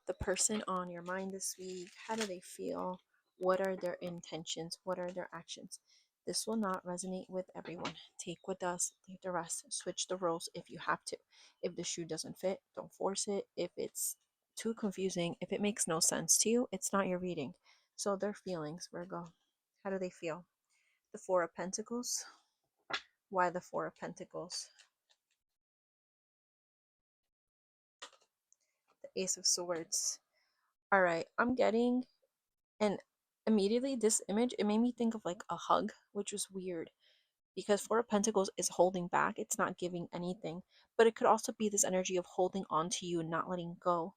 The person on your mind this week, how do they feel? What are their intentions? What are their actions? This will not resonate with everyone. Take what does, leave the rest. Switch the roles if you have to. If the shoe doesn't fit, don't force it. If it's too confusing, if it makes no sense to you, it's not your reading. So their feelings, Virgo. How do they feel? The Four of Pentacles. Why the Four of Pentacles? The Ace of Swords. All right, I'm getting, and immediately this image, it made me think of like a hug, which was weird because Four of Pentacles is holding back. It's not giving anything, but it could also be this energy of holding on to you and not letting go.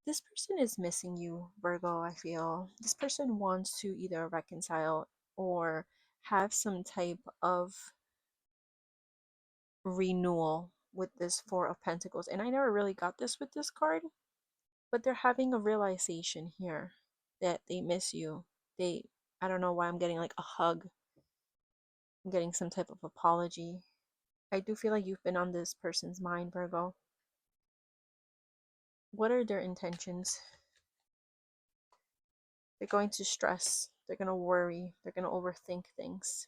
This person is missing you, Virgo, I feel. This person wants to either reconcile or have some type of renewal with this Four of Pentacles. And I never really got this with this card, but they're having a realization here that they miss you. I don't know why I'm getting like a hug. I'm getting some type of apology. I do feel like you've been on this person's mind, Virgo. What are their intentions? They're going to stress. They're going to worry. They're going to overthink things.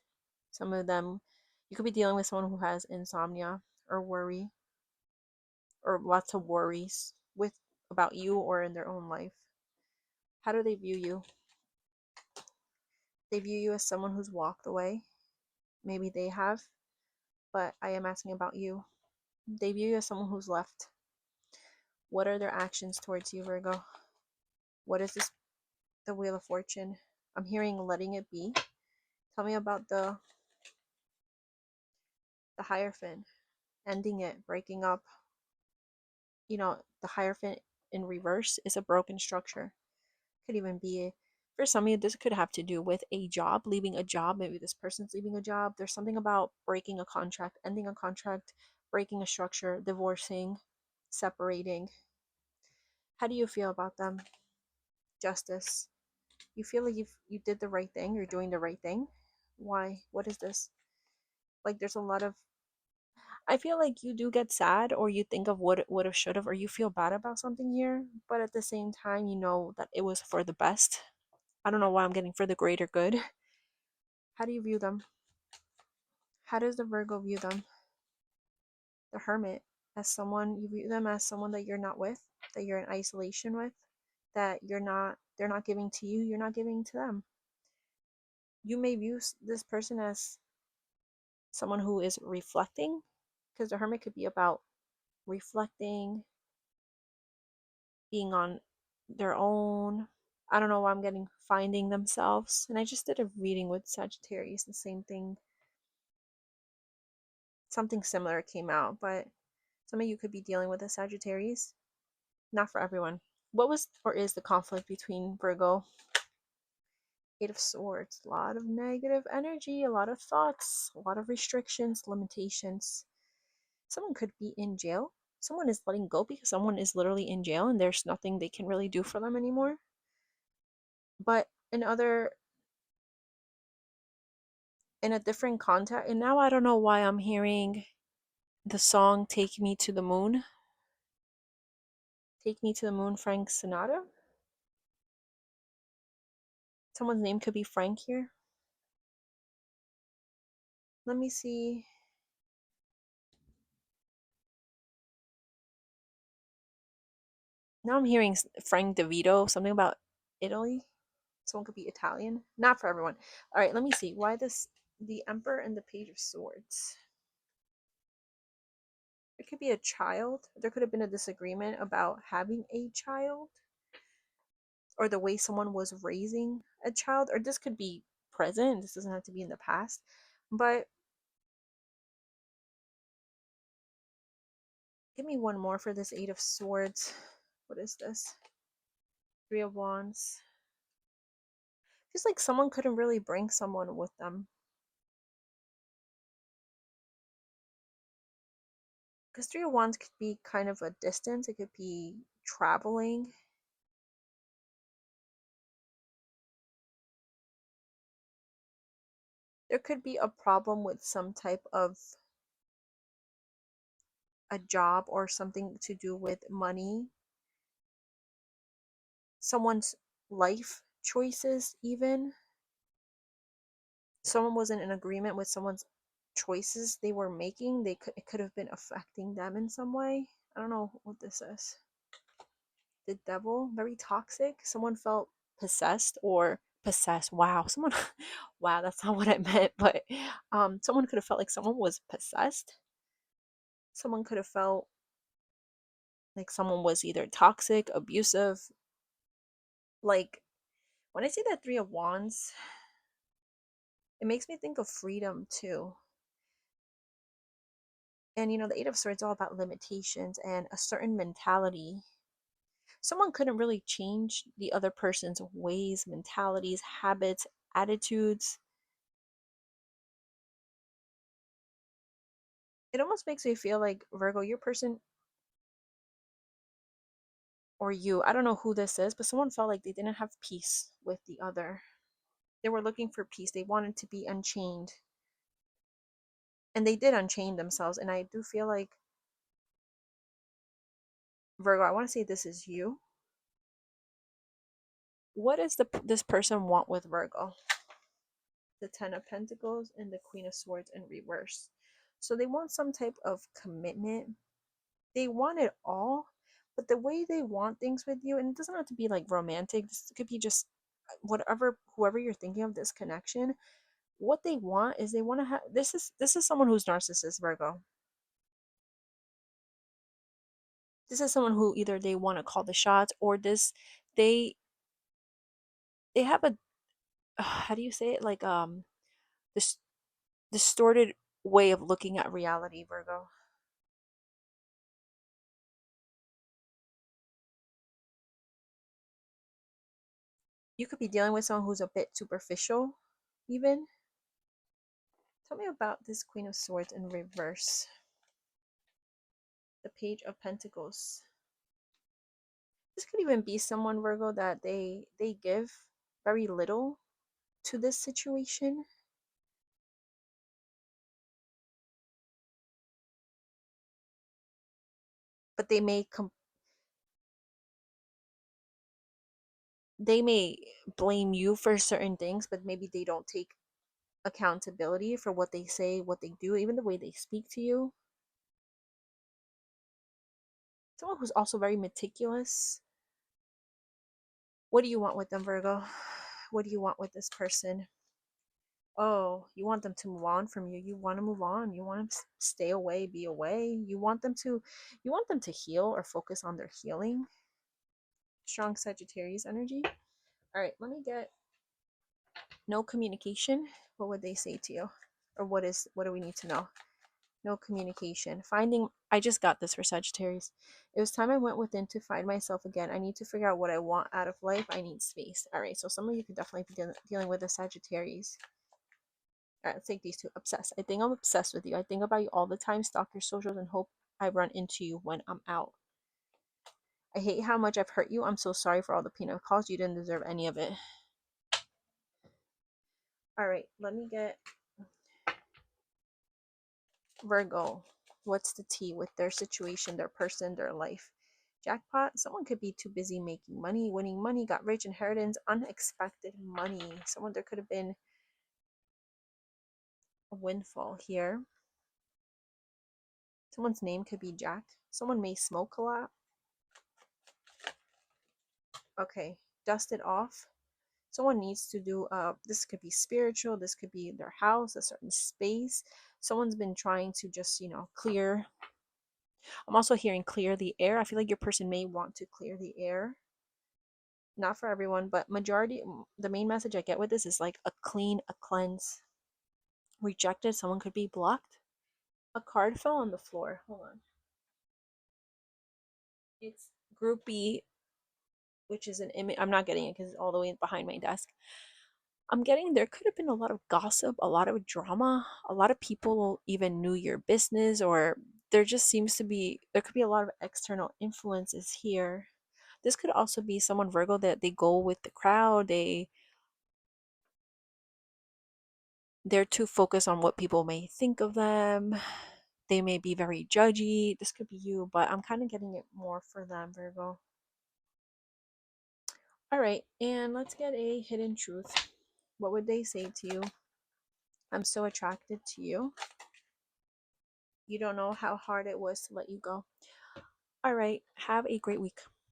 Some of them, you could be dealing with someone who has insomnia or worry or lots of worries with about you or in their own life. How do they view you? They view you as someone who's walked away. Maybe they have, but I am asking about you. They view you as someone who's left. What are their actions towards you, Virgo? What is this? The Wheel of Fortune. I'm hearing letting it be. Tell me about the Hierophant. Ending it, breaking up. The Hierophant in reverse is a broken structure. Could even be, for some of you, this could have to do with a job, leaving a job. Maybe this person's leaving a job. There's something about breaking a contract, ending a contract, breaking a structure, divorcing, separating. How do you feel about them? Justice. You feel like you did the right thing, you're doing the right thing. Why? What is this? Like there's a lot of, I feel like you do get sad or you think of what would have, should have, or you feel bad about something here, but at the same time you know that it was for the best. I don't know why I'm getting for the greater good. How do you view them? How does the Virgo view them? The Hermit. As someone, you view them as someone that you're not with, that you're in isolation with, that they're not giving to you, you're not giving to them. You may view this person as someone who is reflecting, because the Hermit could be about reflecting, being on their own. I don't know why I'm getting finding themselves. And I just did a reading with Sagittarius, the same thing. Something similar came out, but some of you could be dealing with a Sagittarius. Not for everyone. What was or is the conflict between Virgo? Eight of Swords. A lot of negative energy, a lot of thoughts, a lot of restrictions, limitations. Someone could be in jail. Someone is letting go because someone is literally in jail and there's nothing they can really do for them anymore. But in a different context, and now I don't know why I'm hearing the song Take Me to the Moon. Take Me to the Moon, Frank Sinatra. Someone's name could be Frank here. Let me see. Now I'm hearing Frank DeVito, something about Italy. Someone could be Italian. Not for everyone. All right, let me see. Why this? The Emperor and the Page of Swords. It could be a child. There could have been a disagreement about having a child or the way someone was raising a child. Or this could be present. This doesn't have to be in the past. But give me one more for this Eight of Swords. What is this? Three of Wands. Feels like someone couldn't really bring someone with them. Because Three of Wands could be kind of a distance. It could be traveling. There could be a problem with some type of a job or something to do with money. someone's life choices, even someone wasn't in agreement with someone's choices they were making. It could have been affecting them in some way. I don't know what this is. The devil, very toxic. Someone felt possessed or possessed. Wow, someone wow, that's not what I meant, but someone could have felt like someone was possessed. Someone could have felt like someone was either toxic, abusive. Like when I see that 3 of wands, it makes me think of freedom too. And the 8 of swords is all about limitations and a certain mentality. Someone couldn't really change the other person's ways, mentalities, habits, attitudes. It almost makes me feel like, Virgo, your person or you, I don't know who this is, but someone felt like they didn't have peace with the other. They were looking for peace. They wanted to be unchained. And they did unchain themselves. And I do feel like, Virgo, I want to say this is you. What does this person want with Virgo? The 10 of Pentacles and the Queen of Swords in reverse. So they want some type of commitment. They want it all, but the way they want things with you, and it doesn't have to be like romantic. This could be just whatever, whoever you're thinking of this connection. What they want is they want to have. This is someone who's narcissist, Virgo. This is someone who either they want to call the shots, or they they have a how do you say it, like this distorted way of looking at reality, Virgo. You could be dealing with someone who's a bit superficial, even. Tell me about this Queen of Swords in reverse. The Page of Pentacles. This could even be someone, Virgo, that they give very little to this situation, but they may blame you for certain things, but maybe they don't take accountability for what they say, what they do, even the way they speak to you. Someone who's also very meticulous. What do you want with them, Virgo? What do you want with this person? Oh, you want them to move on from you. You want to move on. You want to stay away, be away. You want them to heal or focus on their healing. Strong Sagittarius energy. All right, let me get no communication. What would they say to you? Or what do we need to know? No communication. Finding I just got this for Sagittarius. It was time I went within to find myself again. I need to figure out what I want out of life. I need space. All right, so some of you could definitely be dealing with a Sagittarius. All right, let's take these two. Obsessed. I think I'm obsessed with you. I think about you all the time, stalk your socials, and hope I run into you when I'm out. I hate how much I've hurt you. I'm so sorry for all the pain I've caused. You didn't deserve any of it. All right, let me get Virgo. What's the tea with their situation, their person, their life? Jackpot. Someone could be too busy making money, winning money, got rich, inheritance, unexpected money. There could have been a windfall here. Someone's name could be Jack. Someone may smoke a lot. Okay, dust it off. Someone needs to do this could be spiritual, this could be their house, a certain space. Someone's been trying to just clear. I'm also hearing clear the air. I feel like your person may want to clear the air. Not for everyone, but majority. The main message I get with this is like a clean, a cleanse. Rejected, someone could be blocked. A card fell on the floor. Hold on. It's Group B, which is an image. I'm not getting it because it's all the way behind my desk. I'm getting there could have been a lot of gossip, a lot of drama, a lot of people even knew your business, or there could be a lot of external influences here. This could also be someone, Virgo, that they go with the crowd. They're too focused on what people may think of them. They may be very judgy. This could be you, but I'm kind of getting it more for them, Virgo. All right, and let's get a hidden truth. What would they say to you? I'm so attracted to you. You don't know how hard it was to let you go. All right, have a great week.